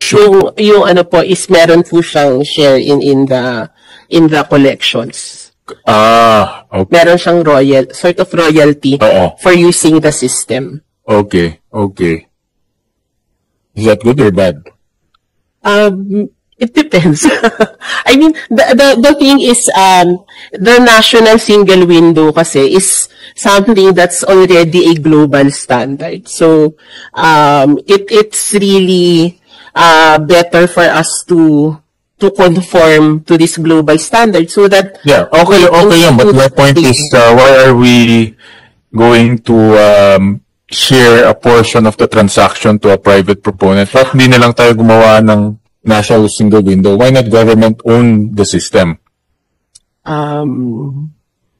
Yung ano po is meron po siyang share in the collections. Okay. Meron siyang sort of royalty for using the system. Okay. Is that good or bad? It depends. I mean, the thing is, the national single window kasi is something that's already a global standard. So, it's really better for us to conform to this global standard so that okay yun, but my point is why are we going to share a portion of the transaction to a private proponent? Bakit hindi na lang tayo gumawa ng national single window? Why not government own the system?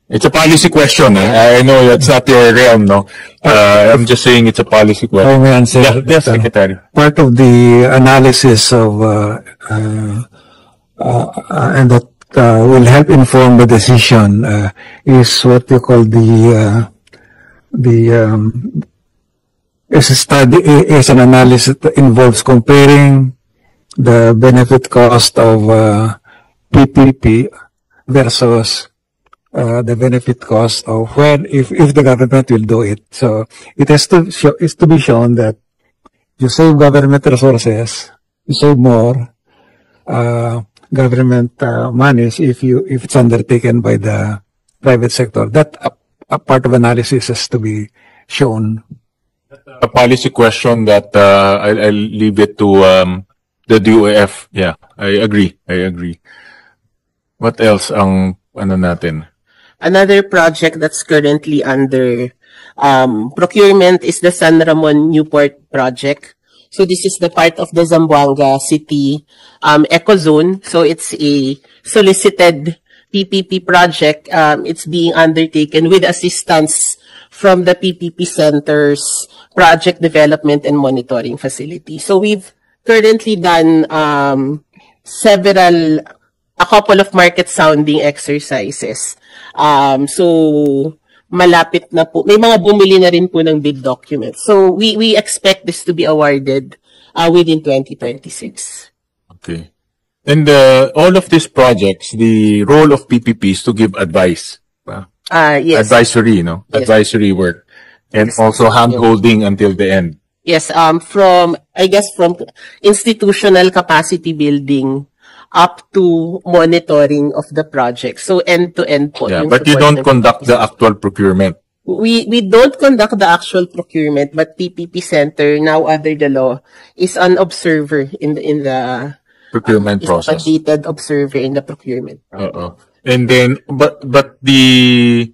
It's a policy question. I know that's not your realm, no? I'm just saying it's a policy question. May answer. Yes, Secretary. Part of the analysis of and that will help inform the decision is what you call is an analysis that involves comparing the benefit cost of PPP versus the benefit cost of if the government will do it. So it has to be shown that you save government resources, you save more government monies if it's undertaken by the private sector. That a part of analysis has to be shown. A policy question that I'll leave it to the DOF. Yeah, I agree. What else ang ano natin? Another project that's currently under procurement is the San Ramon Newport project. So this is the part of the Zamboanga City Ecozone. So it's a solicited PPP project. It's being undertaken with assistance from the PPP Center's Project Development and Monitoring Facility. So we've currently done a couple of market sounding exercises. So malapit na po. May mga bumili na rin po ng bid documents. So we expect this to be awarded within 2026. Okay. And all of these projects, the role of PPP is to give advice. Yes. Advisory, no? Yes. Advisory work. And also hand-holding until the end. Yes, from institutional capacity building up to monitoring of the project. So end-to-end po. Yeah, but you don't conduct the actual procurement. We don't conduct the actual procurement, but PPP Center, now under the law, is an observer in the procurement process. A validated observer in the procurement. And then, but the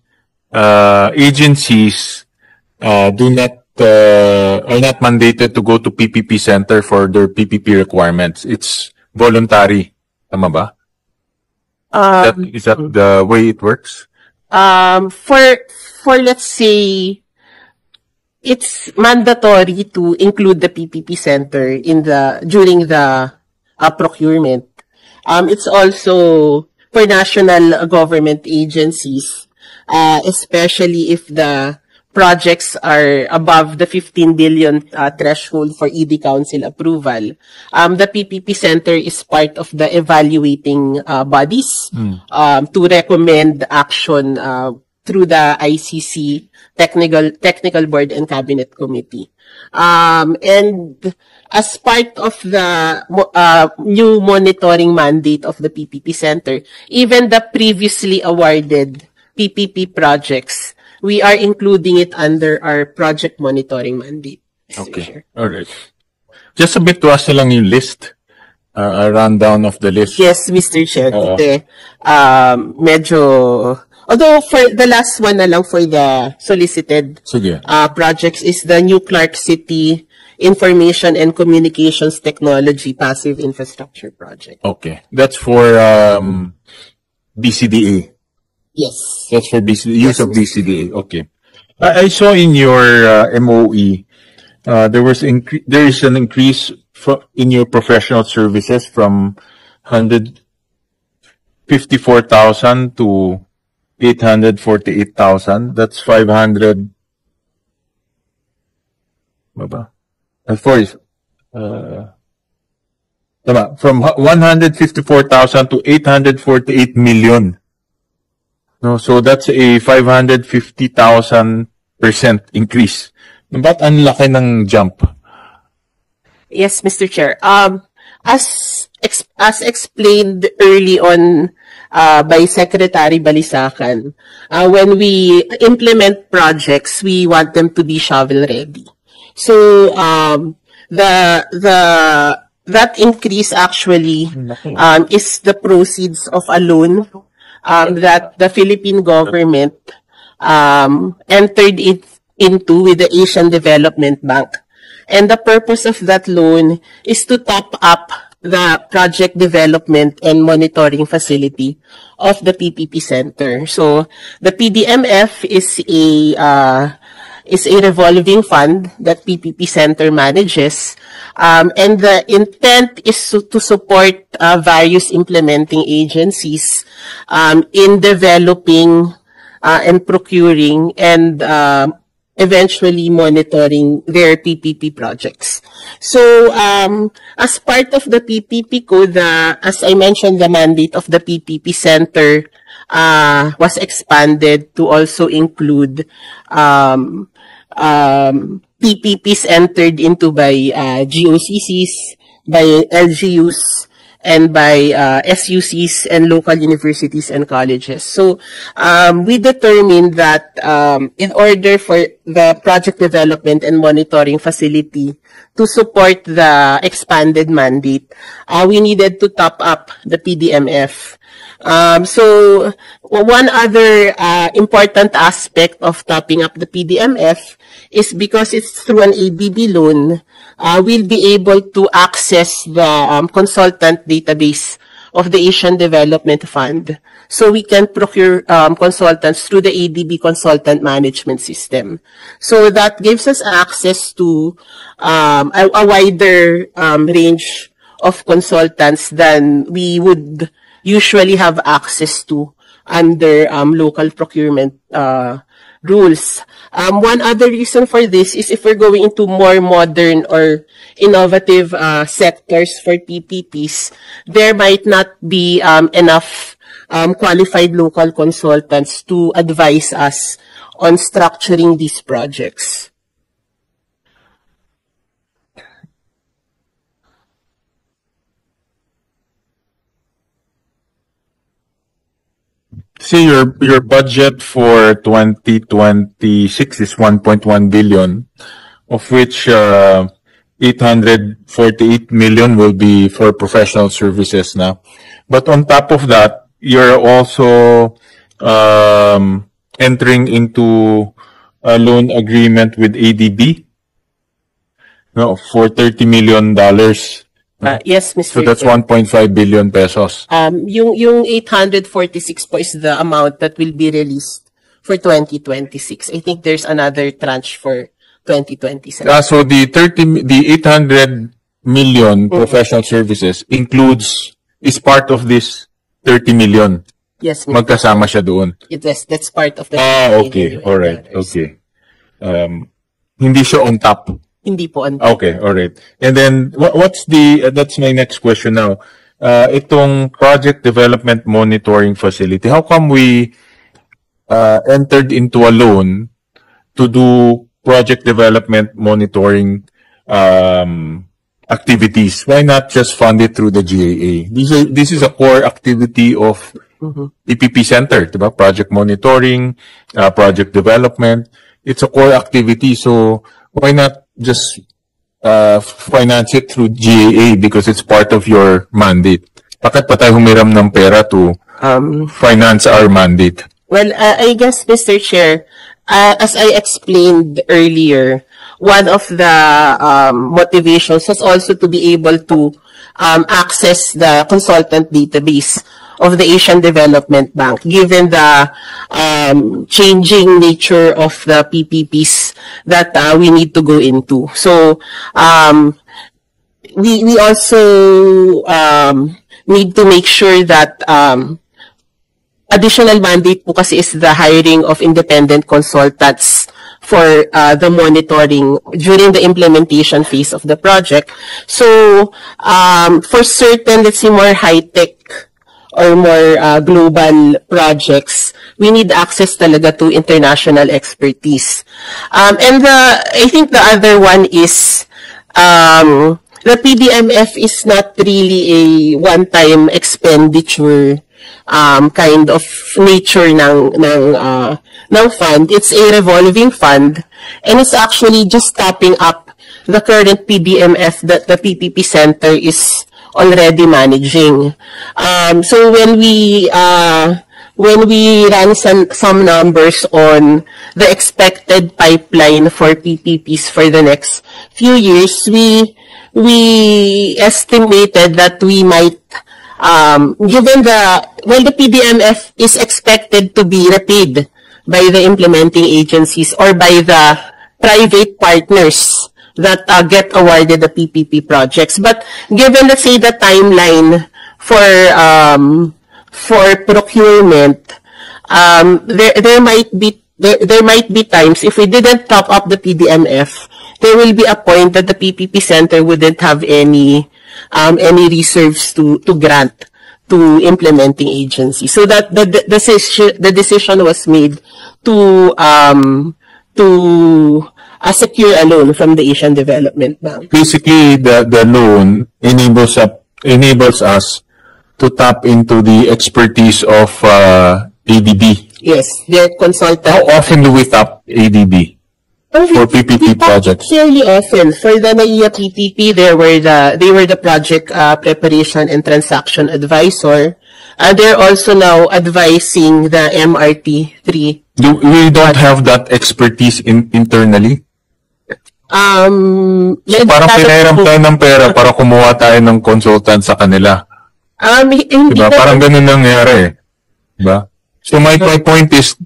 agencies are not mandated to go to PPP Center for their PPP requirements. It's voluntary. Tama ba? Is that the way it works? For let's say, it's mandatory to include the PPP Center during the procurement. It's also for national government agencies, especially if the projects are above the 15 billion threshold for ED Council approval. The PPP Center is part of the evaluating bodies to recommend action through the ICC Technical Board and Cabinet Committee. And as part of the new monitoring mandate of the PPP Center, even the previously awarded PPP projects, we are including it under our project monitoring mandate. Okay. All right. Just submit to us lang yung list, a rundown of the list. Yes, Mr. Chair. Although for the last one na lang for the solicited projects is the New Clark City Information and Communications Technology Passive Infrastructure Project. Okay. That's for BCDA. Yes. That's for use of BCDA. Okay. I saw in your MOE, there is an increase in your professional services from 154,000 to 848,000. That's 500. Tama, from 154,000 to 848 million. No, so that's a 550,000% increase. Ba't ang laki ng jump? Yes, Mr. Chair. As explained early on by Secretary Balisacan, when we implement projects, we want them to be shovel ready. So that increase actually is the proceeds of a loan that the Philippine government entered into with the Asian Development Bank. And the purpose of that loan is to top up the project development and monitoring facility of the PPP Center. So the PDMF is a revolving fund that PPP Center manages, and the intent is to support various implementing agencies in developing and procuring and eventually monitoring their PPP projects. So, as part of the PPP code, as I mentioned, the mandate of the PPP Center was expanded to also include PPPs entered into by GOCCs, by LGUs, and by SUCs and local universities and colleges. So we determined that in order for the project development and monitoring facility to support the expanded mandate, we needed to top up the PDMF. So one other important aspect of topping up the PDMF is because it's through an ADB loan, we'll be able to access the consultant database of the Asian Development Fund. So we can procure consultants through the ADB consultant management system. So that gives us access to a wider range of consultants than we would usually have access to under local procurement rules. One other reason for this is if we're going into more modern or innovative sectors for PPPs, there might not be enough qualified local consultants to advise us on structuring these projects. See, your budget for 2026 is 1.1 billion, of which 848 million will be for professional services now. But on top of that, you're also entering into a loan agreement with ADB, no, for $30 million. Yes, Mr. So that's Chair. 1.5 billion pesos. Yung 846 po is the amount that will be released for 2026. I think there's another tranche for 2027. So the 800 million professional services is part of this 30 million. Yes, Mr. Magkasama siya doon. Yes, that's part of the... Okay. All right. Okay. Hindi siya on top. Hindi po. Okay. All right. And then, that's my next question now. Itong project development monitoring facility, how come we entered into a loan to do project development monitoring activities? Why not just fund it through the GAA? This is a core activity of PPP Center, diba? Project monitoring, project development. It's a core activity, so why not just finance it through GAA because it's part of your mandate? Bakit pa tayo humiram ng pera to finance our mandate? Well, I guess, Mr. Chair, as I explained earlier, one of the motivations was also to be able to access the consultant database of the Asian Development Bank, given the changing nature of the PPPs that we need to go into. So, we also need to make sure that additional mandate po kasi is the hiring of independent consultants the monitoring during the implementation phase of the project. So, for certain, let's say more high-tech or more global projects, we need access talaga to international expertise. And I think the other one is the PDMF is not really a one-time expenditure kind of nature ng fund. It's a revolving fund, and it's actually just topping up the current PDMF that the PPP Center is already managing. So when we ran some numbers on the expected pipeline for PPPs for the next few years, we estimated that we might, given the PDMF is expected to be repaid by the implementing agencies or by the private partners that get awarded the PPP projects. But given, let's say, the timeline for procurement, there might be times if we didn't top up the PDMF, there will be a point that the PPP Center wouldn't have any reserves to grant to implementing agencies. So that the decision was made to secure a loan from the Asian Development Bank. Basically, the loan enables us to tap into the expertise of ADB. Yes, their consultant. How often do we tap ADB for PPP projects? Fairly often. For the NAIA PPP, they were the project preparation and transaction advisor. They're also now advising the MRT3. We don't have that expertise internally? So parang pinahiram tayo ng pera para kumuha tayo ng consultant sa kanila. Diba? Parang ganun nangyari. Diba? So my point is,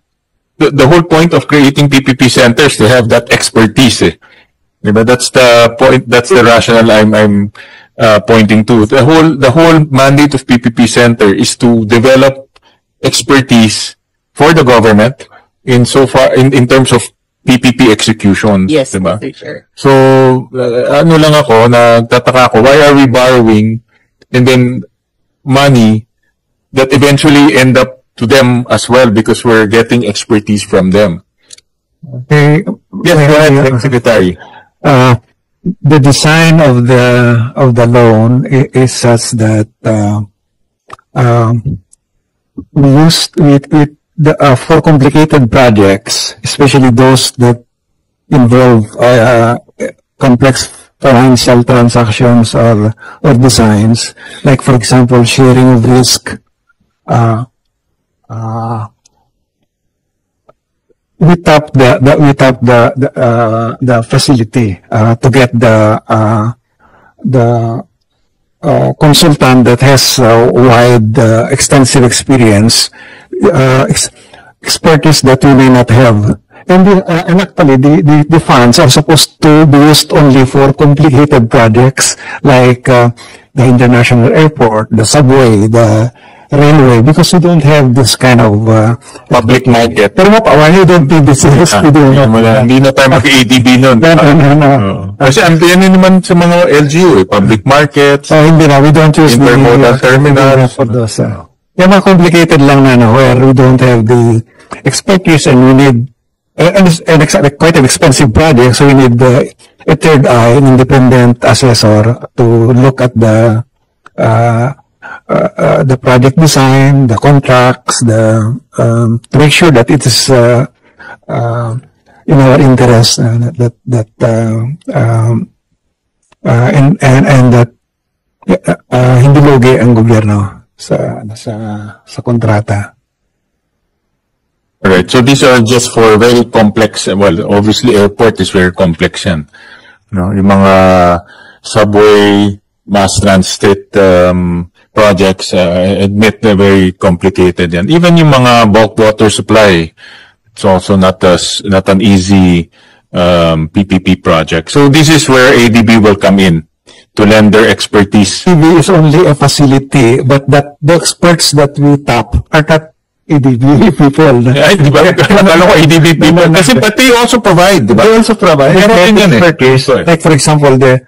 the whole point of creating PPP centers, to have that expertise. Diba? That's the point. That's the rationale I'm pointing to. The whole mandate of PPP center is to develop expertise for the government in terms of PPP execution. Yes, diba? sure. So, ano lang ako, nagtataka ako, why are we borrowing and then money that eventually end up to them as well because we're getting expertise from them? Okay. Yes, go ahead, Secretary. The design of the loan is such that we used for complicated projects, especially those that involve complex financial transactions or designs, like for example sharing of risk. We tap the facility to get the consultant that has wide extensive experience, expertise that we may not have. And actually, the funds are supposed to be used only for complicated projects like the international airport, the subway, the railway, because we don't have this kind of Public market. Pero mapawan, you don't need this. Hindi na tayo mag-ADB nun. No. Kasi yan naman sa mga LGU, public markets, Hindi na, we don't use intermodal terminals. for those. Yung mga complicated lang na where we don't have the expertise and we need quite an expensive project, so we need a third eye, an independent assessor to look at the project design, the contracts, to make sure that it is in our interest, and that hindi lugi ang gobyerno sa kontrata. Right. So these are just for very complex, well, obviously airport is very complex yan. Yung mga subway, mass transit projects, admit they're very complicated yan. Even yung mga bulk water supply, it's also not an easy PPP project. So this is where ADB will come in to lend their expertise. ADB is only a facility, but the experts that we tap are not EDB people. Ay, di ba? Akala ko ADB people. Kasi pati also provide, di ba? They also provide. Meron din yan eh. Like for example, we